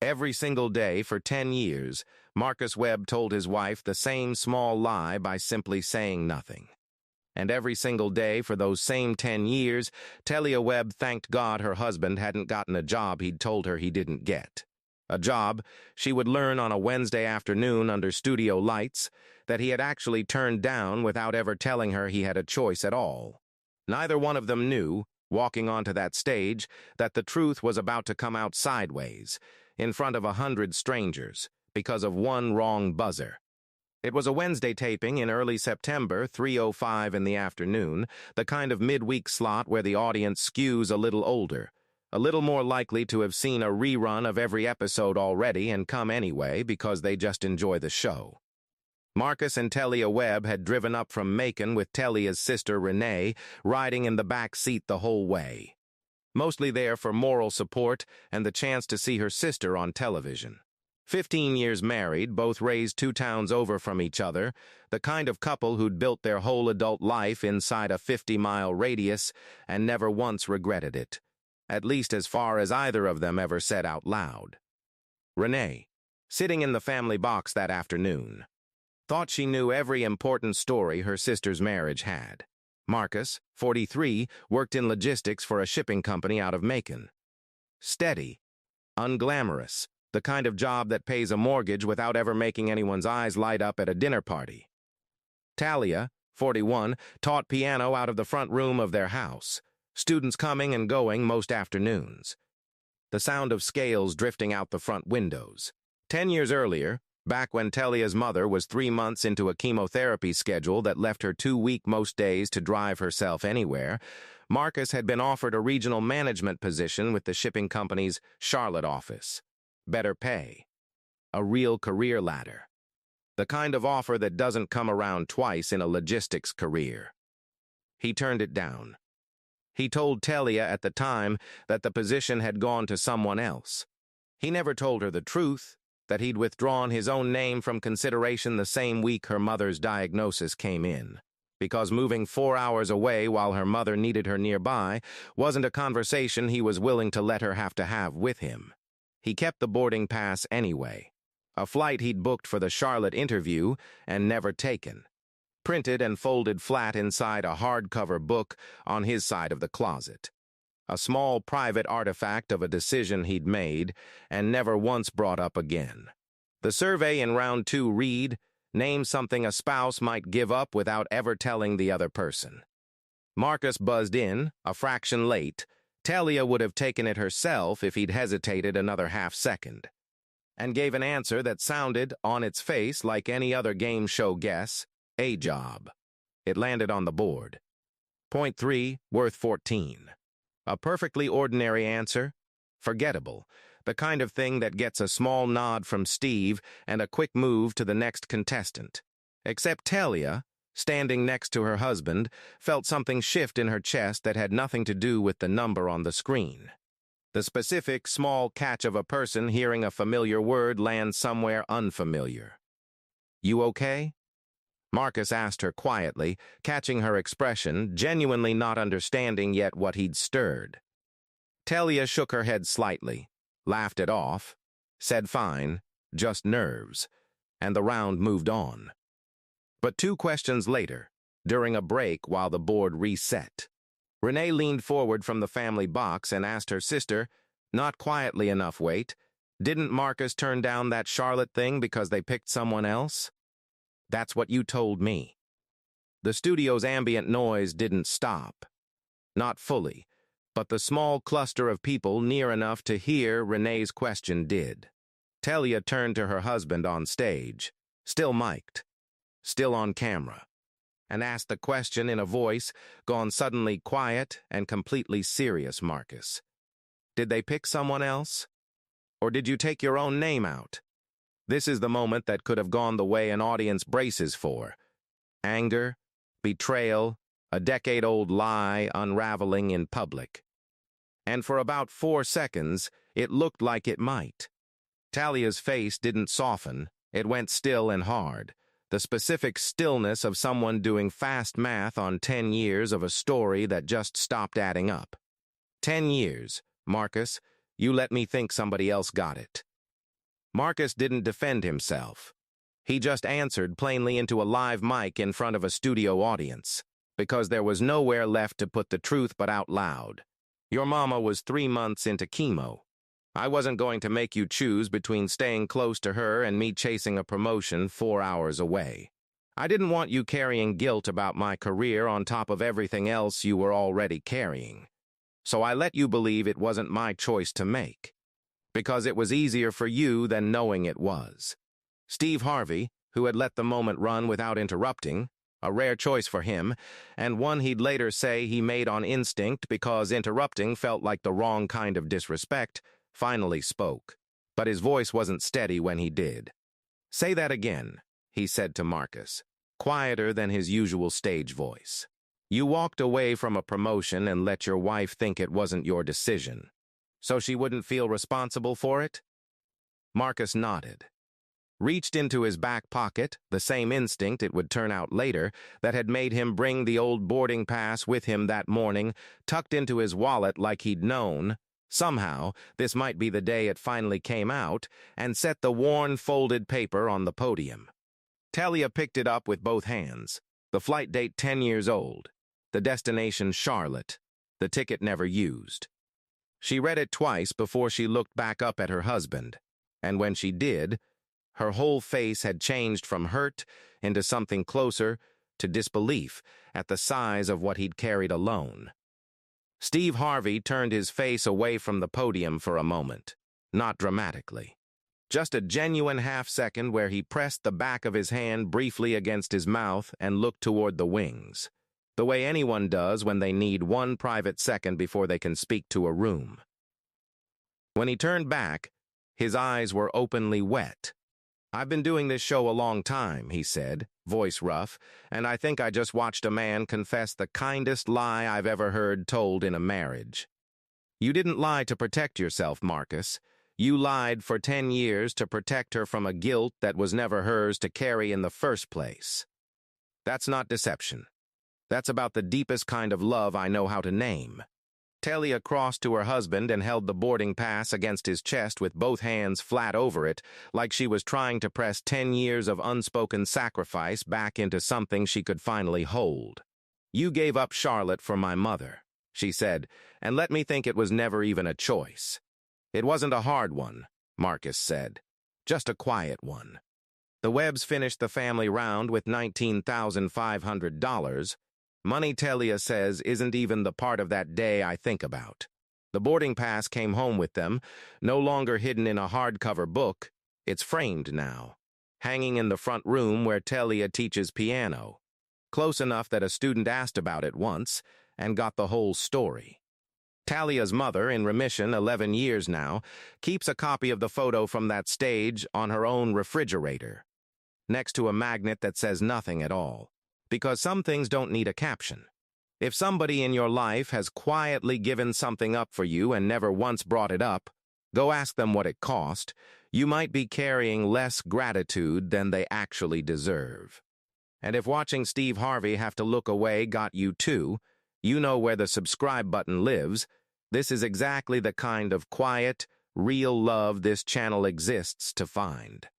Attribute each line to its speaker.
Speaker 1: Every single day for 10 years, Marcus Webb told his wife the same small lie by simply saying nothing. And every single day for those same 10 years, Telia Webb thanked God her husband hadn't gotten a job he'd told her he didn't get. A job she would learn on a Wednesday afternoon under studio lights that he had actually turned down without ever telling her he had a choice at all. Neither one of them knew, walking onto that stage, that the truth was about to come out sideways, in front of 100 strangers, because of one wrong buzzer. It was a Wednesday taping in early September, 3:05 in the afternoon, the kind of midweek slot where the audience skews a little older, a little more likely to have seen a rerun of every episode already and come anyway because they just enjoy the show. Marcus and Telia Webb had driven up from Macon with Telia's sister Renee riding in the back seat the whole way, mostly there for moral support and the chance to see her sister on television. 15 years married, both raised 2 towns over from each other, the kind of couple who'd built their whole adult life inside a 50-mile radius and never once regretted it, at least as far as either of them ever said out loud. Renee, sitting in the family box that afternoon, thought she knew every important story her sister's marriage had. Marcus, 43, worked in logistics for a shipping company out of Macon. Steady, unglamorous, the kind of job that pays a mortgage without ever making anyone's eyes light up at a dinner party. Talia, 41, taught piano out of the front room of their house, students coming and going most afternoons. The sound of scales drifting out the front windows. 10 years earlier, back when Talia's mother was 3 months into a chemotherapy schedule that left her too weak most days to drive herself anywhere, Marcus had been offered a regional management position with the shipping company's Charlotte office. Better pay. A real career ladder. The kind of offer that doesn't come around twice in a logistics career. He turned it down. He told Telia at the time that the position had gone to someone else. He never told her the truth, that he'd withdrawn his own name from consideration the same week her mother's diagnosis came in, because moving 4 hours away while her mother needed her nearby wasn't a conversation he was willing to let her have to have with him. He kept the boarding pass anyway, a flight he'd booked for the Charlotte interview and never taken, printed and folded flat inside a hardcover book on his side of the closet. A small private artifact of a decision he'd made and never once brought up again. The survey in round 2 read, "Name something a spouse might give up without ever telling the other person." Marcus buzzed in, a fraction late. Telia would have taken it herself if he'd hesitated another half-second, and gave an answer that sounded, on its face, like any other game show guess, a job. It landed on the board. Point 3, worth 14. A perfectly ordinary answer, forgettable, the kind of thing that gets a small nod from Steve and a quick move to the next contestant. Except Telia, standing next to her husband, felt something shift in her chest that had nothing to do with the number on the screen. The specific, small catch of a person hearing a familiar word land somewhere unfamiliar. "You okay?" Marcus asked her quietly, catching her expression, genuinely not understanding yet what he'd stirred. Telia shook her head slightly, laughed it off, said fine, just nerves, and the round moved on. But 2 questions later, during a break while the board reset, Renee leaned forward from the family box and asked her sister, not quietly enough, wait, didn't Marcus turn down that Charlotte thing because they picked someone else? That's what you told me. The studio's ambient noise didn't stop. Not fully, but the small cluster of people near enough to hear Renee's question did. Telia turned to her husband on stage, still mic'd, still on camera, and asked the question in a voice gone suddenly quiet and completely serious. Marcus, did they pick someone else? Or did you take your own name out? This is the moment that could have gone the way an audience braces for. Anger, betrayal, a decade-old lie unraveling in public. And for about 4 seconds, it looked like it might. Talia's face didn't soften, it went still and hard. The specific stillness of someone doing fast math on 10 years of a story that just stopped adding up. 10 years, Marcus, you let me think somebody else got it. Marcus didn't defend himself. He just answered plainly into a live mic in front of a studio audience, because there was nowhere left to put the truth but out loud. Your mama was 3 months into chemo. I wasn't going to make you choose between staying close to her and me chasing a promotion 4 hours away. I didn't want you carrying guilt about my career on top of everything else you were already carrying. So I let you believe it wasn't my choice to make, because it was easier for you than knowing it was. Steve Harvey, who had let the moment run without interrupting, a rare choice for him, and one he'd later say he made on instinct because interrupting felt like the wrong kind of disrespect, finally spoke. But his voice wasn't steady when he did. "Say that again," he said to Marcus, quieter than his usual stage voice. "You walked away from a promotion and let your wife think it wasn't your decision, so she wouldn't feel responsible for it?" Marcus nodded, reached into his back pocket, the same instinct, it would turn out later, that had made him bring the old boarding pass with him that morning, tucked into his wallet like he'd known. Somehow, this might be the day it finally came out, and set the worn, folded paper on the podium. Talia picked it up with both hands. The flight date 10 years old. The destination Charlotte. The ticket never used. She read it twice before she looked back up at her husband, and when she did, her whole face had changed from hurt into something closer to disbelief at the size of what he'd carried alone. Steve Harvey turned his face away from the podium for a moment, not dramatically. Just a genuine half-second where he pressed the back of his hand briefly against his mouth and looked toward the wings, the way anyone does when they need one private second before they can speak to a room. When he turned back, his eyes were openly wet. "I've been doing this show a long time," he said, voice rough, "and I think I just watched a man confess the kindest lie I've ever heard told in a marriage. You didn't lie to protect yourself, Marcus. You lied for 10 years to protect her from a guilt that was never hers to carry in the first place. That's not deception. That's about the deepest kind of love I know how to name." Talia crossed to her husband and held the boarding pass against his chest with both hands flat over it, like she was trying to press 10 years of unspoken sacrifice back into something she could finally hold. "You gave up Charlotte for my mother," she said, "and let me think it was never even a choice." "It wasn't a hard one," Marcus said, "just a quiet one." The Webbs finished the family round with $19,500. Money, Talia says, isn't even the part of that day I think about. The boarding pass came home with them, no longer hidden in a hardcover book. It's framed now, hanging in the front room where Talia teaches piano. Close enough that a student asked about it once and got the whole story. Talia's mother, in remission 11 years now, keeps a copy of the photo from that stage on her own refrigerator, next to a magnet that says nothing at all. Because some things don't need a caption. If somebody in your life has quietly given something up for you and never once brought it up, go ask them what it cost. You might be carrying less gratitude than they actually deserve. And if watching Steve Harvey have to look away got you too, you know where the subscribe button lives. This is exactly the kind of quiet, real love this channel exists to find.